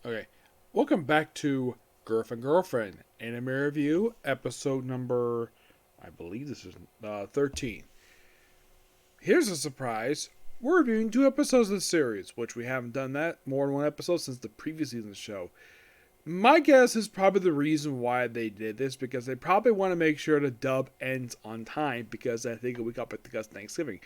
Okay, welcome back to Girlfriend, Anime Review, episode number, I believe this is 13. Here's a surprise. We're reviewing 2 episodes of the series, which we haven't done that more than 1 episode since the previous season of the show. My guess is probably the reason why they did this, because they probably want to make sure the dub ends on time, because I think a week up at Thanksgiving.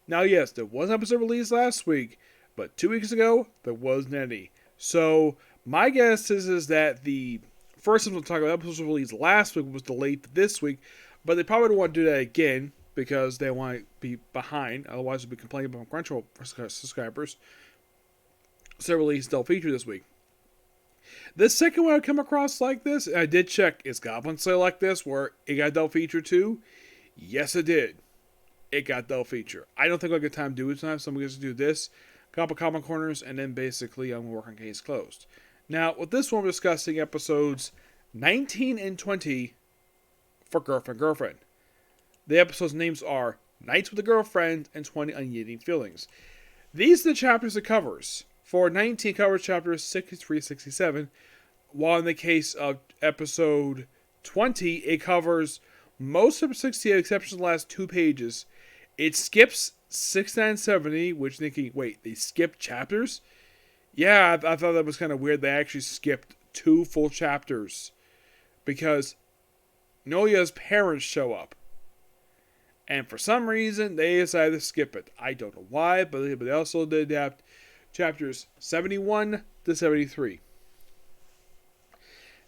Now, yes, there was an episode released last week, but 2 weeks ago, there wasn't any. So, my guess is that the first episode talking about episode released last week was delayed to this week, but they probably don't want to do that again because they want to be behind. Otherwise, they'll be complaining about Crunchyroll subscribers. So, they released Double Feature this week. The second one I come across like this, and I did check, is Goblin Slayer like this, where it got Double Feature too? Yes, it did. It got Double Feature. I don't think I'll get time to do it tonight, so I'm going to do this, couple common corners, and then basically I'm going to work on Case Closed. Now, with this one, we're discussing episodes 19 and 20 for Girlfriend. The episodes' names are Nights with a Girlfriend and 20 Unyielding Feelings. These are the chapters it covers. For 19, it covers chapters 63-67, while in the case of episode 20, it covers most of 60 except for the last 2 pages. It skips 69-70, which thinking, wait, they skipped chapters? Yeah, I thought that was kind of weird. They actually skipped 2 full chapters because Noya's parents show up. And for some reason, they decided to skip it. I don't know why, but they also did adapt chapters 71 to 73.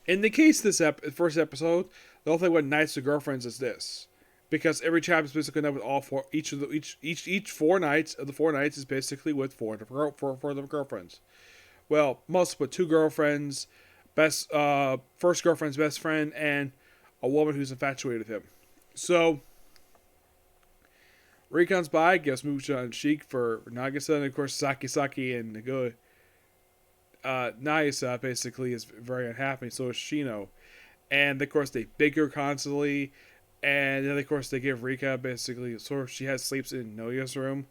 In the case of this first episode, the whole thing with Nights with Girlfriends is this. Because every chapter is basically done with all 4, each 4 nights of the 4 nights is basically with 4 of the girlfriends. Well, most with 2 girlfriends, first girlfriend's best friend, and a woman who's infatuated with him. So, Rikon's by, gives Mucha and Sheik for Nagisa, and of course Saki and Nagoya. Nagisa basically is very unhappy, so is Shino. And of course they bigger constantly, and then of course they give Rika basically, sort of, she sleeps in Noya's room,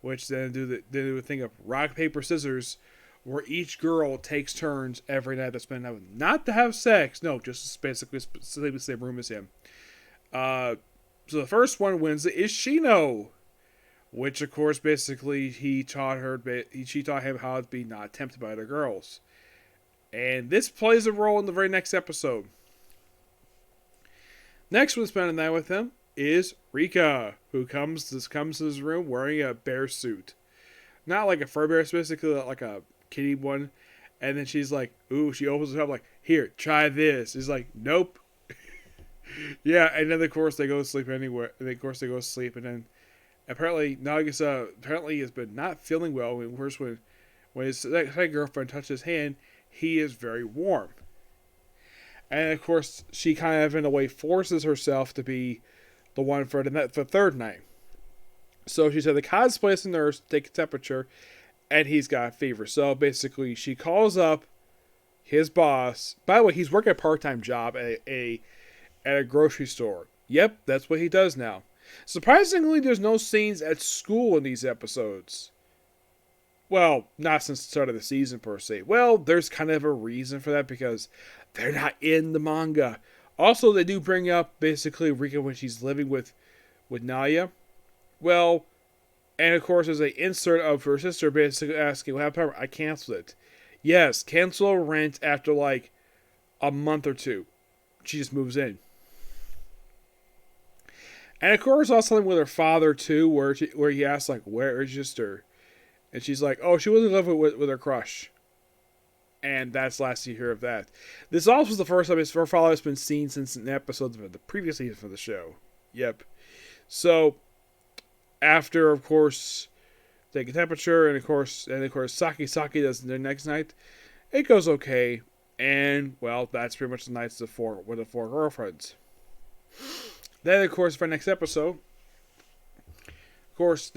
which then they do a thing of rock, paper, scissors, where each girl takes turns every night to spend out, not to have sex, no, just basically sleep in the same room as him. So the first one wins is Shino, which of course basically she taught him how to be not tempted by other girls. And this plays a role in the very next episode. Next one to spend the night with him is Rika, who comes to his room wearing a bear suit. Not like a fur bear, basically like a kitty one. And then she's like, ooh, she opens it up like, here, try this. He's like, nope. Yeah, and then of course they go to sleep anywhere. And of course they go to sleep, and then apparently Nagisa has been not feeling well. And worse, when his second girlfriend touches his hand, he is very warm. And of course she kind of in a way forces herself to be the one for the third night. So she said the cosplays the nurse, take a temperature, and he's got a fever. So basically she calls up his boss. By the way, he's working a part-time job at a grocery store. Yep, that's what he does now. Surprisingly, there's no scenes at school in these episodes. Well, not since the start of the season, per se. Well, there's kind of a reason for that, because they're not in the manga. Also, they do bring up, basically, Rika when she's living with Naya. Well, and of course, there's an insert of her sister basically asking, what happened? I canceled it. Yes, cancel rent after, like, a month or 2. She just moves in. And of course, also something with her father too, where he asks like, "Where is your sister?" And she's like, "Oh, she was in love with her crush." And that's last you hear of that. This also is the first time her father has been seen since an episode of the previous season for the show. Yep. So after, of course, take a temperature, and of course, Saki does the next night. It goes okay, and well, that's pretty much the nights with the 4 girlfriends. Then, of course, for the next episode, of course,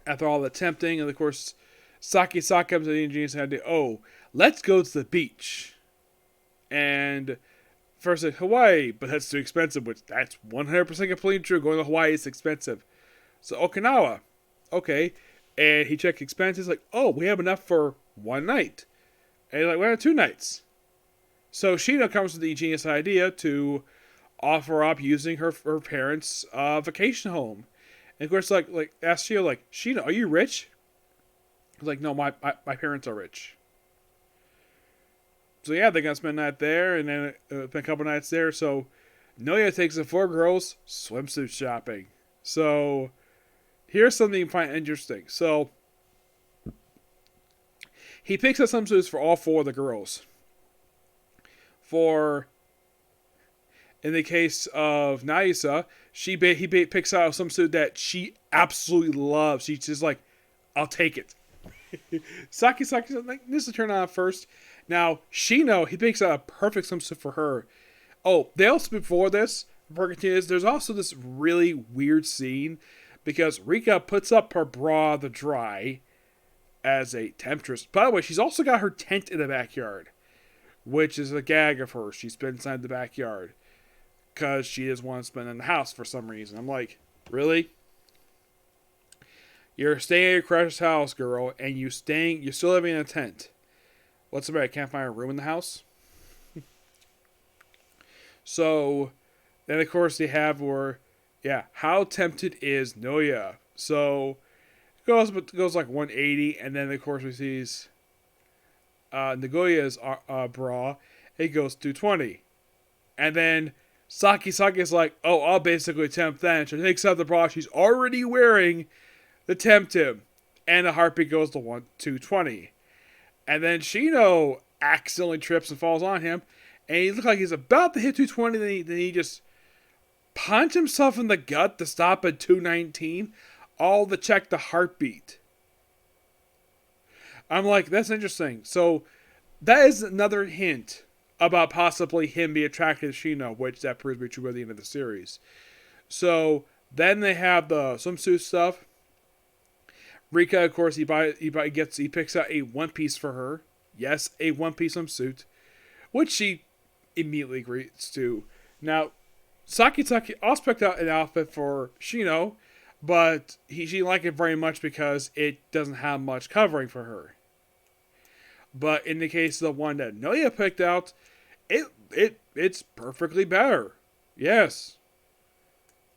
after all the tempting, and of course, Saki comes to the ingenious idea, oh, let's go to the beach. And first, like, Hawaii, but that's too expensive, which that's 100% completely true. Going to Hawaii is expensive. So, Okinawa. Okay. And he checked expenses, like, oh, we have enough for 1 night. And he's like, why not 2 nights? So Shino comes with the genius idea to offer up using her parents' vacation home. And of course, asks Shino, Shino, are you rich? He's like, no, my parents are rich. So yeah, they're gonna spend a night there, and then a couple nights there. So Noya takes the 4 girls swimsuit shopping. So here's something you find interesting. So he picks up swimsuits for all 4 of the girls. In the case of Nagisa, he picks out a swimsuit that she absolutely loves. She's just like, I'll take it. Saki's like, this is turn on first. Now, Shino, he picks out a perfect swimsuit for her. Oh, they also, before this, there's also this really weird scene because Rika puts up her bra to dry as a temptress. By the way, she's also got her tent in the backyard, which is a gag of hers. She's been inside the backyard because she doesn't want to spend in the house for some reason. I'm like, really? You're staying at your crush's house, girl, and you're still living in a tent. What's the matter? Can't find a room in the house? So, then of course they have how tempted is Noya? So, it goes like 180, and then of course we see Nagoya's bra. It goes 220. And then Saki is like, oh, I'll basically tempt that. She takes out the bra she's already wearing to tempt him. And the heartbeat goes to 220. And then Shino accidentally trips and falls on him. And he looks like he's about to hit 220. Then he just punched himself in the gut to stop at 219. All to check the heartbeat. I'm like, that's interesting. So that is another hint about possibly him being attracted to Shino, which that proves to be true by the end of the series. So then they have the swimsuit stuff. Rika, of course, he picks out a one-piece for her. Yes, a one-piece swimsuit, which she immediately agrees to. Now, Saki also picked out an outfit for Shino, but she didn't like it very much because it doesn't have much covering for her. But in the case of the one that Noya picked out, it's perfectly better. Yes.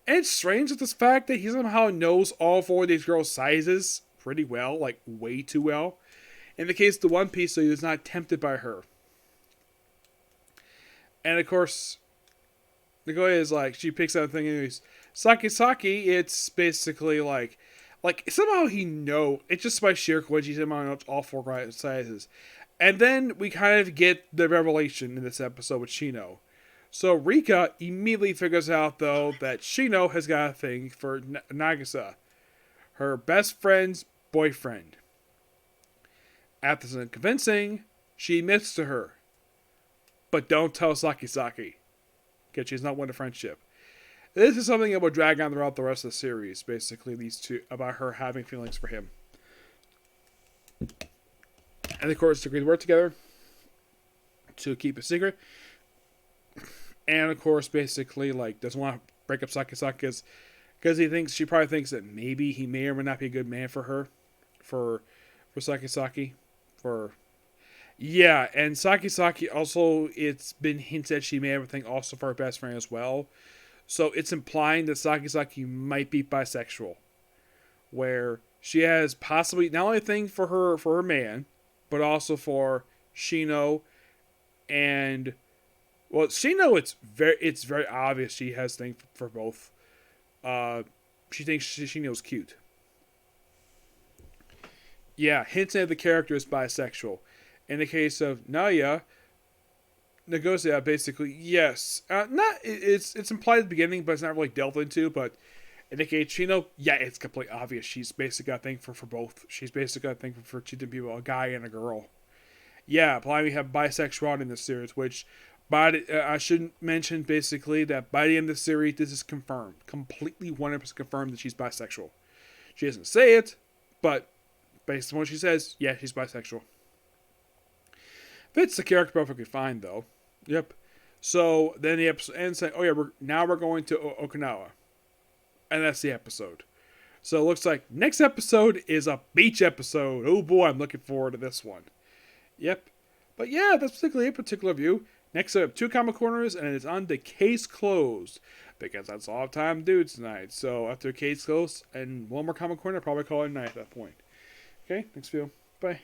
And it's strange with this fact that he somehow knows all 4 of these girls' sizes pretty well, like way too well. In the case of the one piece, so he was not tempted by her. And of course, Nagoya is like, she picks out a thing anyways. Saki, it's basically like somehow he knows, it's just by sheer coincidence, he somehow knows all 4 sizes. And then we kind of get the revelation in this episode with Shino. So Rika immediately figures out, though, that Shino has got a thing for Nagisa, her best friend's boyfriend. After some convincing, she admits to her. But don't tell Saki, because she's not one of friendship. This is something that will drag on throughout the rest of the series, basically, these two, about her having feelings for him. And of course, they agree to work together to keep a secret. And of course, basically, doesn't want to break up Saki because she probably thinks that maybe he may or may not be a good man for her, for Saki. Yeah, and Saki also, it's been hinted she may have a thing also for her best friend as well. So it's implying that Saki might be bisexual, where she has possibly not only a thing for her man, but also for Shino, and Shino, it's very obvious she has a thing for both. She thinks Shino's cute. Yeah, hinting at the character is bisexual. In the case of Naya, Nagoya, basically, yes. It's implied at the beginning, but it's not really delved into. But in the case of Shino, yeah, it's completely obvious. She's basically got a thing for both. She's basically got a thing for two people, a guy and a girl. Yeah, probably we have bisexuality in this series, which, I should mention basically that by the end of the series, this is confirmed. Completely 100% confirmed that she's bisexual. She doesn't say it, but based on what she says, yeah, she's bisexual. Fits the character perfectly fine, though. Yep. So then the episode ends saying, oh yeah, we're going to Okinawa. And that's the episode. So it looks like next episode is a beach episode. Oh boy, I'm looking forward to this one. Yep. But yeah, that's particularly a particular review. Next up, 2 comic corners, and it's on to Case Closed. Because that's all I have time to do tonight. So after Case Closed and one more comic corner, I'll probably call it a night at that point. Okay, next video. Bye.